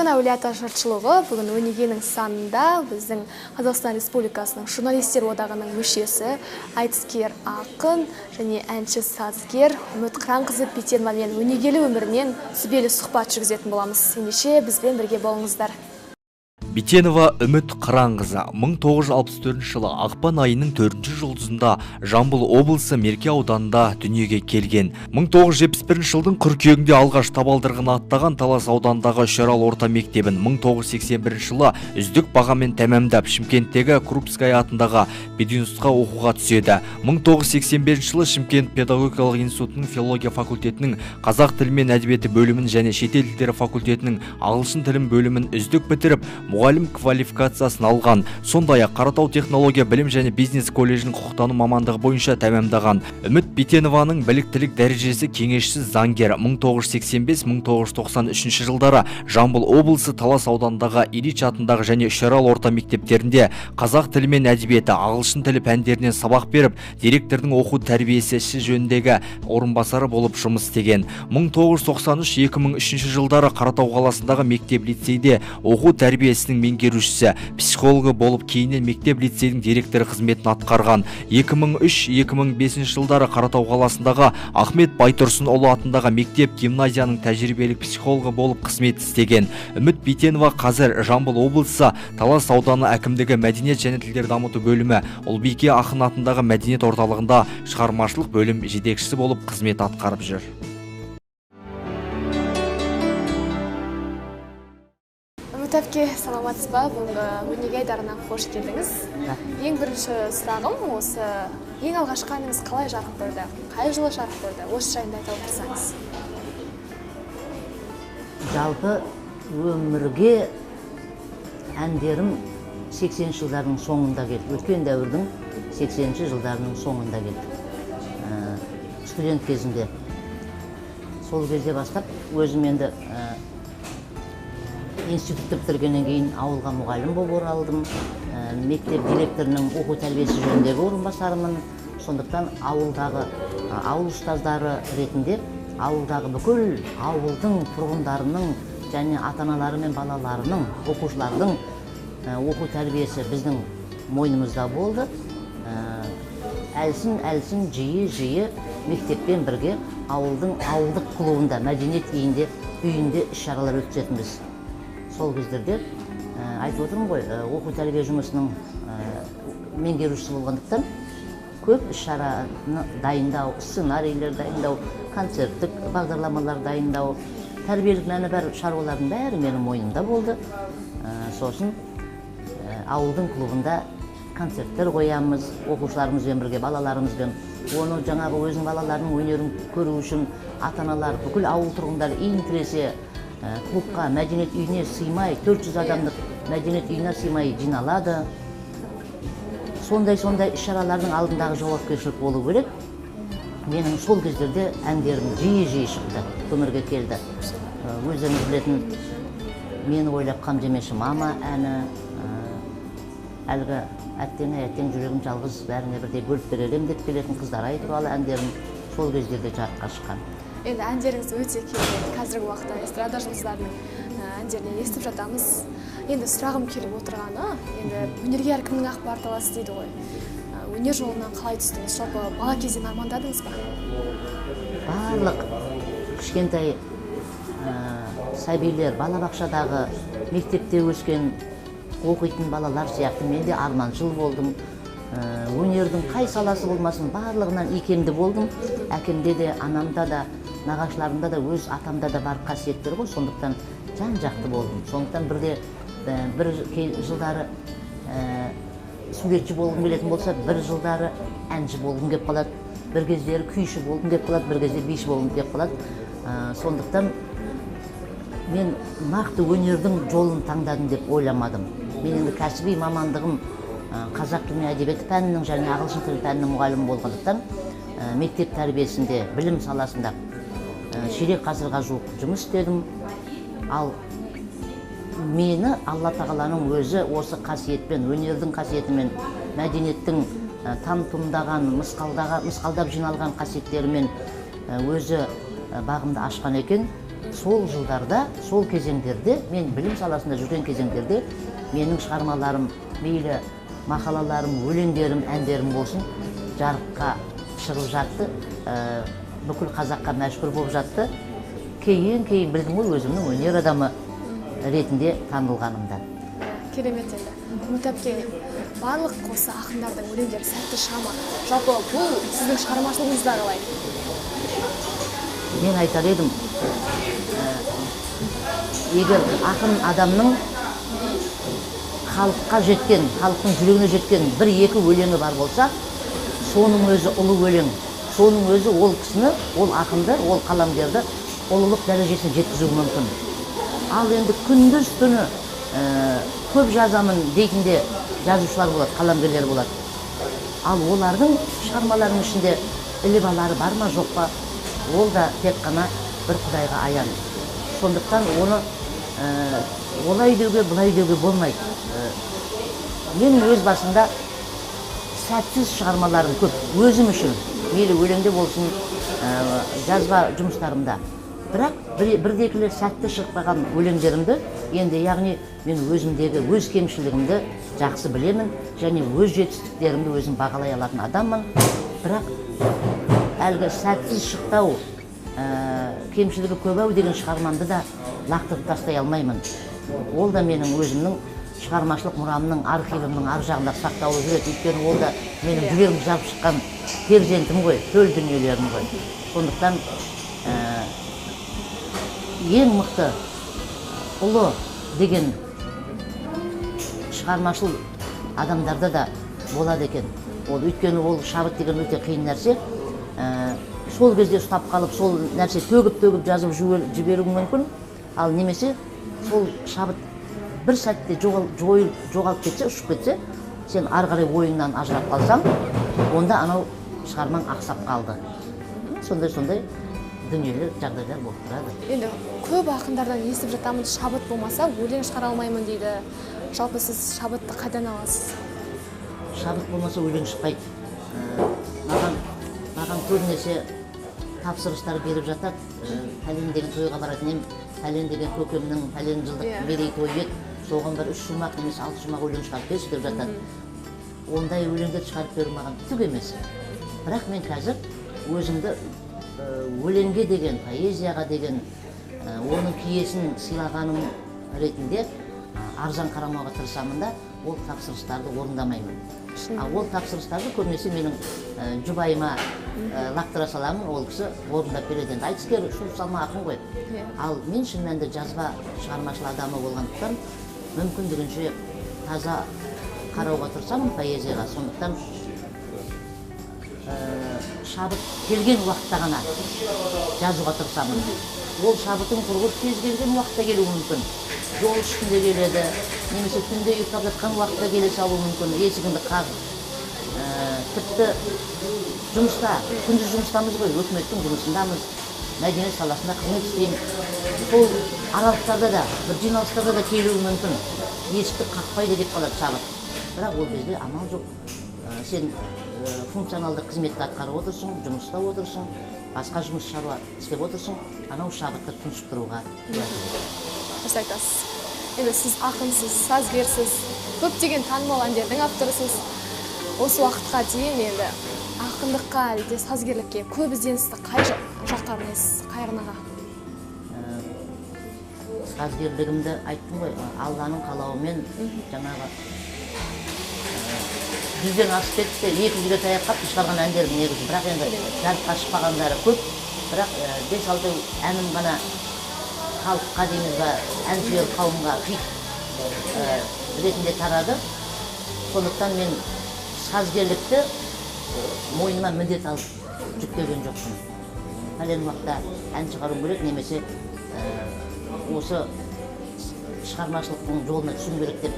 Астана уәлаяты жұртшылығы бүгін өнегенің санында біздің Қазақстан Республикасының журналистер одағының мүшесі, айтыскер ақын және әнші сазгер Үміт Қыранқызы Битеновамен өнегелі өмірмен сүбелі сұхбат жүргізетін боламыз. Ендеше бізбен бірге болыңыздар. Битенова Үміт Қыранқызы 1964 жылы ақпан айының 4-ші жұлдызында Жамбыл облысы Мерке ауданында дүниеге келген. 1971 жылдың қыркүйегінде алғаш табалдырығын аттаған Талас ауданындағы Үшарал орта мектебін 1981 жылы үздік бағамен тәмамдап Шымкенттегі Крупская атындағы пединститутқа оқуға түседі. 1985 жылы Шымкент педагогикалық институтының филология факультетінің қазақ тілі мен әдебиеті бөлімін және шетел тілдері факультетінің ағылшын тілін бөлімін үздік бітіріп, мұғалім квалификациясын алған. Сондай-ақ Қаратау технология білім және бизнес колледжінің құқықтану мамандығы бойынша тәмамдаған. Үміт Битенованың біліктілік дәрежесі кеңесші заңгер. 1985-1993 жылдары Жамбыл облысы Талас ауданындағы Ильич атындағы және Үшарал орта мектептерінде қазақ тілі мен әдебиеті, ағылшын тілі пәндерінен сабақ беріп, директордың оқу тәрбиесі ісі жөніндегі орынбасары болып жұмыс істеген. 1993-2003 жылдары Қаратау қаласындағы мектеп-лицейде оқу тәрбиесінің меңгерушісі, психологы болып, кейіннен мектеп-лицейдің директоры қызметін атқарған. 2003-2005 жылдары Қаратау қаласындағы Ахмет Байтұрсынұлы атындағы мектеп-гимназияның тәжірибелік психологы болып қызмет істеген. Үміт Битенова қазір Жамбыл облысы Талас ауданы әкімдігі мәдениет және тілдер дамыту бөлімі Ұлбике ақын атындағы мәдениет орталығында шығармашылық бөлім жетекшісі болып қызмет атқарып жүр. Үмітәпке, саламатсыз ба? Бүгінгі өнеге айдарына қош келдіңіз. Ең бірінші сұрағым осы, ең алғашқы әніңіз қалай жарық көрді? Қай жылы жарық көрді? Осы жайында айта отырсаңыз. Жалпы өмірге әндерім 80 жылдардың соңында келді. Өткен дәуірдің 80 жылдарының соңында келді. Студент кезінде. Сол кезде бастап өзім енді институтты бітіргеннен кейін ауылға мұғалім болып оралдым. Мектеп директорының оқу тәрбиесі жөніндегі орынбасарымын. Сондықтан ауыл ұстаздары ретінде ауылдағы бүкіл ауылдың тұрғындарының және ата-аналары мен балаларының, оқушылардың оқу тәрбиесі біздің мойнымызда болды. Әлсін жиі мектеппен бірге ауылдық клубында, мәдениет үйінде іс-шаралар өткізетінбіз. Сол кездерде айтып отырмын ғой, оқу тәрбие жұмысының меңгерушісі болғандықтан көп іс-шараны дайындау, сценарийлер дайындау, концерттік бағдарламалар дайындау, тәрбиелік мәні бар шаруалардың бәрі менің мойнымда болды. Сосын ауылдың клубында концерттер қоямыз, оқушыларымызбен бірге, балаларымызбен. Оны жаңағы өзінің балаларының өнерін көру үшін ата-аналар, бүкіл ауыл тұрғындары иін-тіресе клубқа, мәдениет үйіне сыймай, 400 адамдық мәдениет үйіне сыймай жиналады. Сондай іс-шаралардың алдындағы жауапкершілік болу керек. Менің сол кездерде әндерім жиі шықты, өмірге келді. Өздеріңіз білетін «Мені ойлап қам демеші мама» әні, әлгі «Әттең жүрегім жалғыз, бәріне бірдей бөліп беререм» деп келетін Қыздар-ай туралы әндерім сол кездерде жарыққа шыққан. Енді әндеріңіз өте керемет. Қазіргі уақытта эстрада жұлдыздарының әндерінен естіп жатамыз. Енді сұрағым келіп отырғаны, енді өнерге әркімнің ақ бар таласы дейді ғой. Өнер жолынан қалай түстіңіз? Жалпы бала кезден армандадыңыз ба? Барлық кішкентай сәбилер, балабақшадағы, мектепте өскен, оқитын балалар сияқты мен де арманшыл болдым. Өнердің қай саласы болмасын, барлығынан икемді болдым. Әкемде де, анамда да, нағашыларымда да, өз атамда да бар қасиеттер ғой, сондықтан жан-жақты болдым. Сондықтан бір жылдары суретші болғым келетін болса, бір жылдары әнші болғым кеп қалады, бір кездері күйші болғым кеп қалады, бір кезде биші болғым кеп қалады. Сондықтан мен нақты өнердің жолын таңдадым деп ойламадым. Мен енді кәсіби мамандығым қазақ тілі мен әдебиеті пәнінің және ағылшын тілі пәнінің мұғалімі болғандықтан мектеп тәрбиесінде, білім саласында ширек ғасырға жуық жұмыс істедім. Ал мені Алла тағаланың өзі осы қасиетпен, өнердің қасиетімен, мәдениеттің танытымдаған, мысқалдап жиналған қасиеттерімен өзі бағымды ашқан екен. сол жылдарда, сол кезеңдерде, мен білім саласында жүрген кезеңдерде менің шығармаларым, мейлі мақалаларым, өлеңдерім, әндерім болсын, жарыққа шығып жатты, бүкіл қазаққа мәшһүр болып жатты. Кейін білдім ғой өзімнің өнер адамы ретінде танылғанымда. Керемет еді. Үміт әпке, барлық осы ақындардың өлеңдері сәтті шыға ма? Жалпы бұл сіздің шығармашылығыңызда қалай? Мен айтар едім, егер ақын адамның халыққа жеткен, халықтың жүрегіне жеткен бір-екі өлеңі бар болса, соның өзі ұлы өлең, соның өзі ол кісіні, ол ақынды, ол қаламгерді ұлылық дәрежесіне жеткізуі мүмкін. Ал енді күндіз түні көп жазамын дейтінде жазушылар болады, қаламгерлер болады. Ал олардың шығармаларының ішінде іліп-алары бар ма, жоқ па, ол да тек қана бір Құдайға аян. Сондықтан оны олай деуге, бұлай деуге болмайды. Мен өз басында сәтсіз шығармаларым көп, өзім үшін, мейлі өлеңде болсын, жазба жұмыстарымда. Бірақ бірдекілі сәтті шықпаған өлеңдерімді, енді яғни мен өзімдегі өз кемшілігімді жақсы білемін, және өз жетістіктерімді өзім бағалай алатын адаммын. Бірақ әлгі сәтсіз шықтау, кемшілігі көп-ау деген шығармамды да лақтырып тастай алмаймын. Ол да менің өзімнің шығармашылық мұрамның, архивімнің ар жағында сақтаулы жүреді. Өйткені ол да менің жүрегімді жарып шыққан перзентім ғой, төл дүниелерім ғой. Сондықтан ең мықты ұлы деген шығармашыл адамдарда да болады екен. Өйткені ол шабыт деген өте қиын нәрсе. Сол кезде ұстап қалып, сол нәрсе төгіп жазып жіберуі мүмкін. Ал немесе сол шабыт бір сәтте жоғалып кетсе, ұшып кетсе, сен ары қарай ойыңнан ажырап қалсаң, онда анау шығармаң ақсап қалды. Сондай дүниелер, жағдайлар болып тұрады. Енді көп ақындардан естіп жатамын, шабыт болмаса өлең шығара алмаймын дейді. Жалпы сіз шабытты қайдан аласыз? Шабыт болмаса өлең шықпайды. Маған көбінесе тапсырыстар беріп жатады. Пәлен деген тойға баратын ем, пәлен деген көкемнің пәлен жылдық мерейтойы еді, соған бір 3 жұмақ немесе 6 жұмақ өлең шығарып берші деп жатады. Ондай өлеңдер шығарып беру маған түк емес. Бірақ мен қазір өзімді өлеңге деген, поэзияға деген, оның киесін сыйлағаным ретінде арзан қарамауға тырысамын да, ол тапсырыстарды орындамаймын. Ол тапсырыстарды көбінесе менің жұбайыма лақтыра саламын, ол кісі орындап береді. Айтыскер, шуып салма ақын ғой. Ал мен шын мәнінде жазба шығармашыл адамы болғандықтан, мүмкіндігінше таза қарауға тырысамын поэзияға. Сондықтан шабыт келген уақытта ғана жазуға тырысамын. Ол шабытың құрғыр кез келген уақытта келуі мүмкін. Жол үстінде келеді, немесе түнде ұйықтап жатқан уақытта келе салуы мүмкін, есігіңді қағып. Тіпті жұмыста, күндіз жұмыстамыз ғой, өкіметтің жұмысындамыз, мәдениет саласында қызмет істейміз. Сол аралықтарда да, бір жиналыстарда да келуі мүмкін. Есікті қақпайды деп қалады шабыт. Бірақ ол кезде амал жоқ. Сен функционалды қызметті атқарып отырсың, жұмыста отырсың, басқа жұмыс шаруа істеп отырсың, анау шабытты тұншықтыруға. Дұрыс айтасыз. Енді сіз ақынсыз, сазгерсіз, көптеген танымал әндердің авторысыз. Осы уақытқа дейін енді ақындыққа әлде сазгерлікке көп ізденісті қай жаққа арнайсыз, қай арнаға? Сазгерлігімді айттым ғой, Алланың қалауымен жаңағы 100-ден асып кетті, 200-ге таяп қалып шығарған әндерім негізі. Бірақ енді жарыққа шықпағандары көп. Бірақ 5-6 әнім ғана халыққа дейміз ба, әншілер қауымға хит ретінде тарады. Сондықтан мен сазгерлікті мойныма міндет алып жүктеген жоқпын. Пәлен уақытта ән шығару керек, немесе осы шығармашылықтың жолына түсу керек деп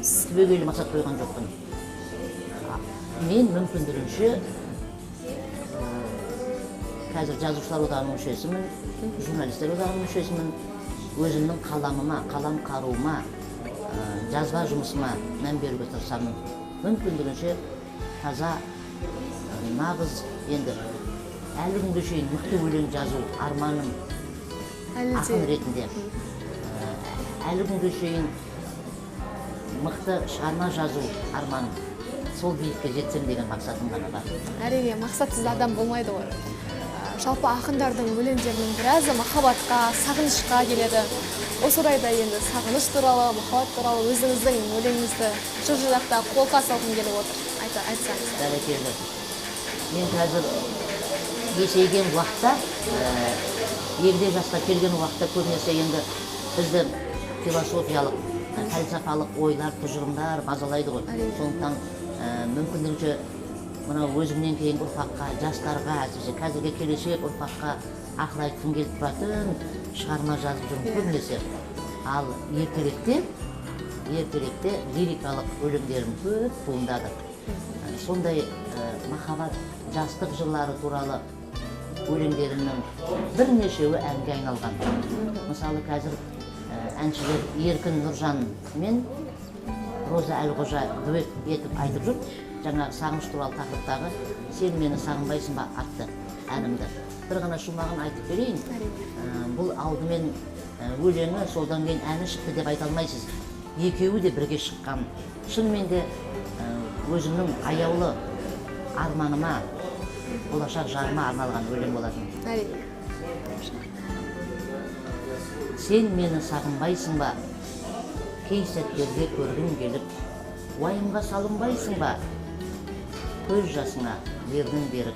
түбегейлі мақсат қойған жоқпын. Мен мүмкіндігінше қазір жазушылар одағының мүшесімін, журналистер одағының мүшесімін. Өзімнің қаламыма, қалам қаруыма, жазба жұмысыма мән беруге тырысамын. Мүмкіндігінше таза, нағыз енді әлі күнге шейін мықты өлең жазу арманым ақын ретінде. Әлі күнге шейін мықты шығарма жазу арманым. Сол биікке жетсем деген мақсатым ғана бар. Әрине, мақсатсыз адам болмайды ғой. Жалпы ақындардың өлеңдерінің біразы махаббатқа, сағынышқа келеді. Осы орайда енді сағыныш туралы, махаббат туралы өзіңіздің өлеңіңізді жыр-жинақта қолқа салғым келіп отыр. Айтсаңыз. Бәрекелді. Мен қазір есейген уақытта, егде жасқа келген уақытта көбінесе енді бізді философиялық, фәлсафалық ойлар, тұжырымдар мазалайды ғой. Сондықтан мүмкіндігінше мынау өзімнен кейін ұрпаққа, жастарға, әсіресе қазіргі келешек ұрпаққа ақыл айтқым келіп тұратын шығарма жазып жүрмін көбінесе. Ал ертеректе лирикалық өлеңдерім көп туындады. Сондай махаббат, жастық жылдары туралы өлеңдерімнің бірнешеуі әнге айналған. Мысалы, қазір әншілер Еркін Нұржан мен Роза Әлқожа дуэт етіп айтып жүр. Жаңағы сағыныш туралы тақырыптағы «Сен мені сағынбайсың ба» атты әнімді. Бір ғана шумағын айтып берейін. Бұл алдымен өлеңі, содан кейін әні шықты деп айта алмайсыз. Екеуі де бірге шыққан. Шынымен де өзімнің аяулы арманыма, болашақ жарыма арналған өлең болатын. Сен мені сағынбайсың ба? Кей сәттерде көргім келіп, уайымға салынбайсың ба? Көз жасыңа бердің беріп,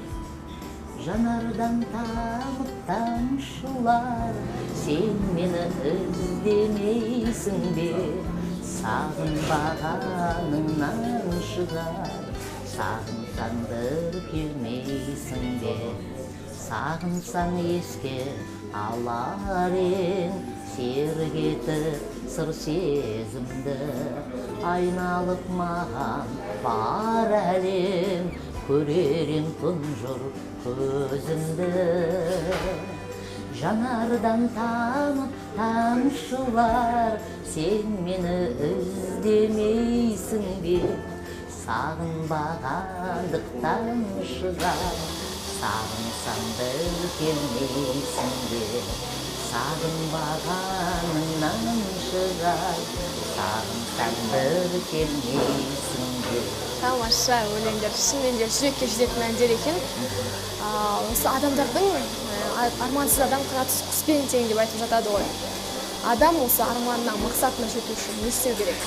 жанардан тамып тамшылар, сен мені іздемейсің бе? Сағынбағаныңнан шығар, сағынсаң бір келмейсің бе? Сағынсаң еске алар ең, сергетіп сыр сезімді, айналып маған бар әлем, көререн тұнжыр көзімді. Жанардан тамып тамшылар, сен мені іздемейсің бе? Сағынбағандықтан шығар, сағынсаң бір келмейсің бе? Сағынбағаныңнан шығар, сағынсаң бір келмейсің бе? Тамаша өлеңдер, шынымен де жүрекке жететін әндер екен. Осы адамдардың армансыз адам қанаты құспен тең деп айтып жатады ғой. Адам осы арманына, мақсатына жету үшін не істеу керек?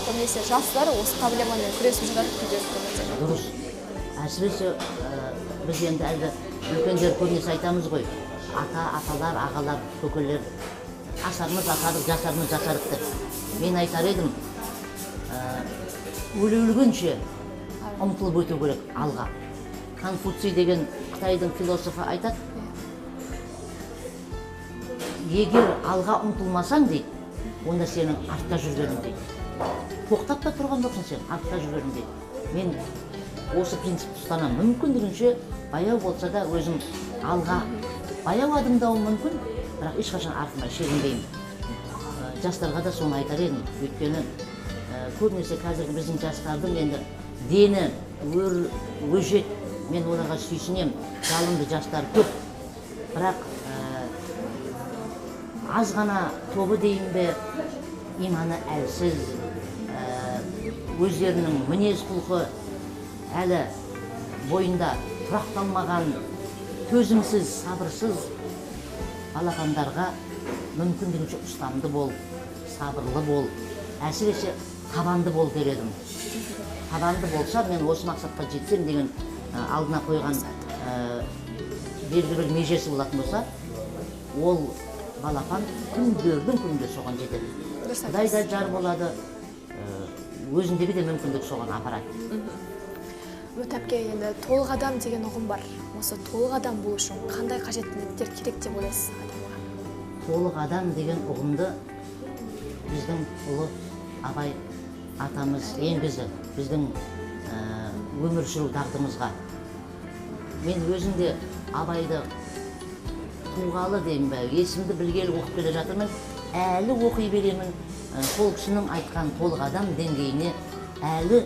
Көбінесе жастар осы проблемамен күресіп жатады күнделікті. Дұрыс. Әсіресе біз енді әлгі үлкендер көбінесе айтамыз ғой. Аталар, ағалар, көкелер, асарымыз асарып, жасарымыз жасарып деп. Мен айтар едім, өле-өлгенше ұмтылып өту керек алға. Конфуций деген Қытайдың философы айтады, егер алға ұмтылмасаң дейді, онда сенің артта жүргенің дейді. Тоқтап та тұрған жоқсың сен, артта жүргенің дейді. Мен осы принципті ұстанамын. Мүмкіндігінше баяу болса да өзім алға баяу адымдауым мүмкін, бірақ ешқашан артыма шегінбеймін. Жастарға да соны айтар едім. Өйткені көбінесе қазіргі біздің жастардың енді дені өжет, мен оларға сүйсінем, жалынды жастар көп. Бірақ аз ғана тобы дейін бе, иманы әлсіз, өздерінің мінез құлқы әлі бойында тұрақталмаған, төзімсіз, сабырсыз балапандарға мүмкіндігінше ұстамды бол, сабырлы бол, әсіресе табанды бол дер едім. Табанды болса, мен осы мақсатқа жетсем деген алдына қойған белгілі бір межесі болатын болса, ол балапан күндердің күнінде соған жетеді. Құдай да жар болады, өзіндегі де мүмкіндік соған апарады. Өтәпке енді толық адам деген ұғым бар. Осы толық адам болу үшін қандай қажеттіліктер керек деп ойлайсыз адамға? Толық адам деген ұғымды біздің ұлы Абай атамыз енгізді біздің өмір сүру дағдымызға. Мен өзімде Абайды туғалы деймін бе, есімді білгелі оқып келе жатырмын, әлі оқи беремін. Сол кісінің айтқан толық адам деңгейіне әлі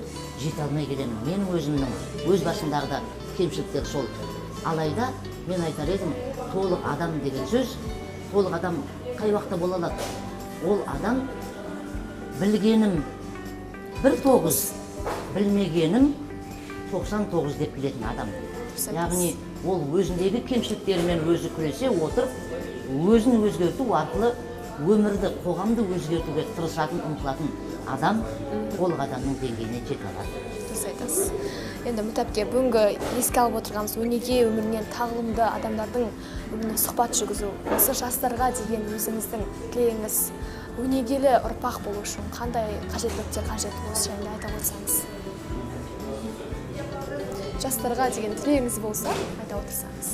жете алмай келемін. Менің өзімнің өз басымдағы да кемшіліктер сол. Алайда мен айтар едім, толық адам деген сөз, толық адам қай уақытта бола алады? Ол адам білгенім 1-9, білмегенім 99 деп білетін адам. Яғни ол өзіндегі кемшіліктерімен өзі күресе отырып, өзін өзгерту арқылы өмірді, қоғамды өзгертуге тырысатын, ұмтылатын адам толық адамның деңгейіне жете алады. Дұрыс айтасыз. Енді Мұтапке бүгінгі еске алып отырғанымыз өнеге өмірінен тағылымды адамдардың өміріне сұхбат жүргізу. Осы жастарға деген өзіңіздің тілегіңіз, өнегелі ұрпақ болу үшін қандай қажеттіліктер қажет, осы жайында айта отырсаңыз. Жастарға деген тілегіңіз болса, айта отырсаңыз.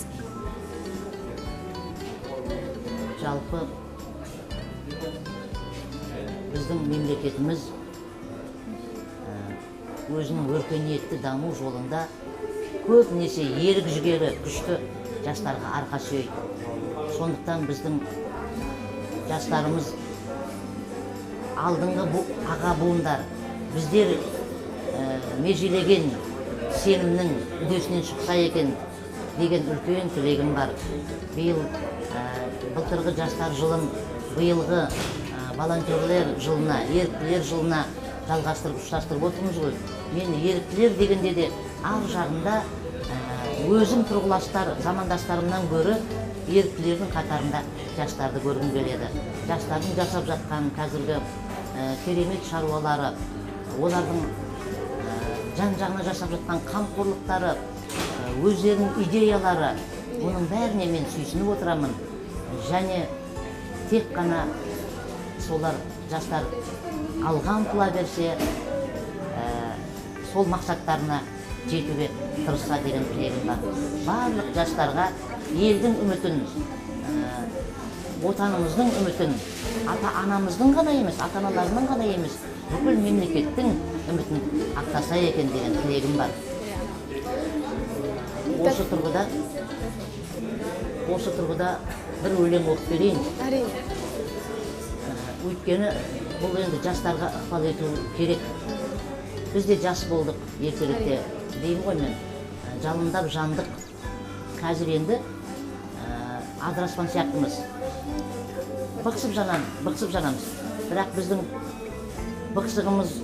Жалпы біздің мемлекетіміз өзінің өркениетті даму жолында көбінесе ерік жігері күшті жастарға арқа сүйейді. Сондықтан біздің жастарымыз алдыңғы аға буындар біздер межелеген сенімнің үдесінен шықса екен деген үлкен тілегім бар. Былтырғы жастар жылын биылғы волонтерлер жылына, еріктілер жылына жалғастырып, ұштастырып отырмыз ғой. Мен еріктілер дегенде де ар жағында өзім тұрғыластар, замандастарымнан гөрі еріктілердің қатарында жастарды көргім келеді. Жастардың жасап жатқан қазіргі керемет шаруалары, олардың жан-жағына жасап жатқан қамқорлықтары, өздерінің идеялары, оның бәріне мен сүйсініп отырамын. Және тек қана солар жастар алға ұмтыла берсе, сол мақсаттарына жетуге тырысса деген тілегім бар. Барлық жастарға елдің үмітін, отанымыздың үмітін, ата-анамыздың ғана емес, ата-аналарының ғана емес, бүкіл мемлекеттің үмітін ақтаса екен деген тілегім бар. Осы тұрғыда бір өлең оқып берейін. Әрине. Өйткені бұл енді жастарға ықпал ету керек. Біз де жас болдық ертеректе, деймін ғой мен. Жалындап жандық. Қазір енді адыраспан сияқтымыз. Бықсып жанамыз. Бірақ біздің бықсығымыз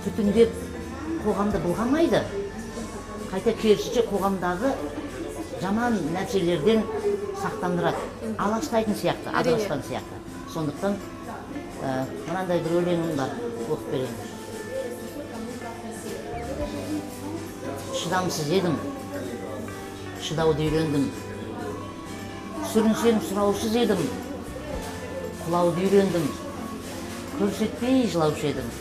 түтіндеп қоғамды былғамайды. Қайта керісінше қоғамдағы жаман нәрселерден сақтандырады. Аластайтын сияқты, адыраспан сияқты. Сондықтан мынандай бір өлеңім бар, оқып берейін. Шыдамсыз едім, шыдауды үйрендім. Сүрінсем сұраусыз едім, құлауды үйрендім. Көрсетпей жылаушы едім,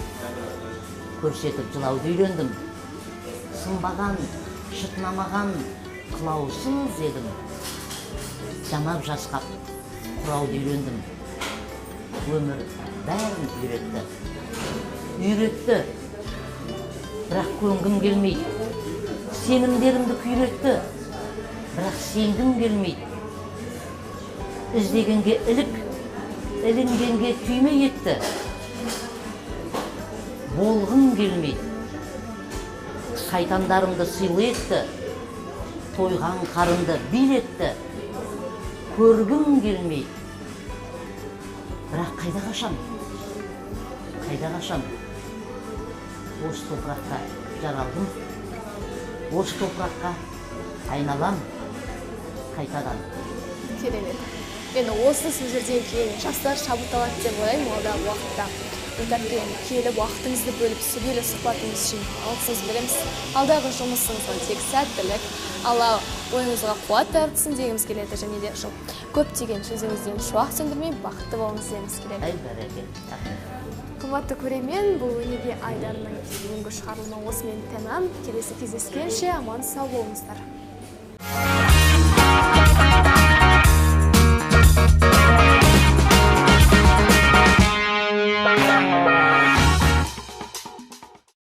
көрсетіп жылауды үйрендім. Сынбаған, шытынамаған, қылаусыз едім. Жанап жасқап, құрауды үйрендім. Өмір бәрін үйретті, бірақ көнгім келмейді. Сенімдерімді күйретті, бірақ сенгім келмейді. Іздегенге ілік, ілінгенге түйме етті. Болғым келмейді. Шайтандарымды сыйлы етті, тойған қарынды билетті. Көргім келмейді. Бірақ қайда қашам? Осы топыраққа жаралдым. Осы топыраққа айналам қайтадан. Керемет. Енді осы сөздерден кейін жастар шабытталады деп ойлаймын, алдағы уақытта. Мұтапке келіп, уақытыңызды бөліп, сүбелі сұхбатыңыз үшін алғысыңызды білеміз. Алдағы жұмысыңызға тек сәттілік, Алла ойыңызға қуат дарытсын дегіміз келеді, және де көптеген сөзіңізден шуақ сөндірмей, бақытты болыңыз дегіміз келеді. Қымбатты көрермен, бұл өнеге айдарының бүгінгі шығарылымы осымен тәмам. Келесі кездескенше аман сау болыңыздар.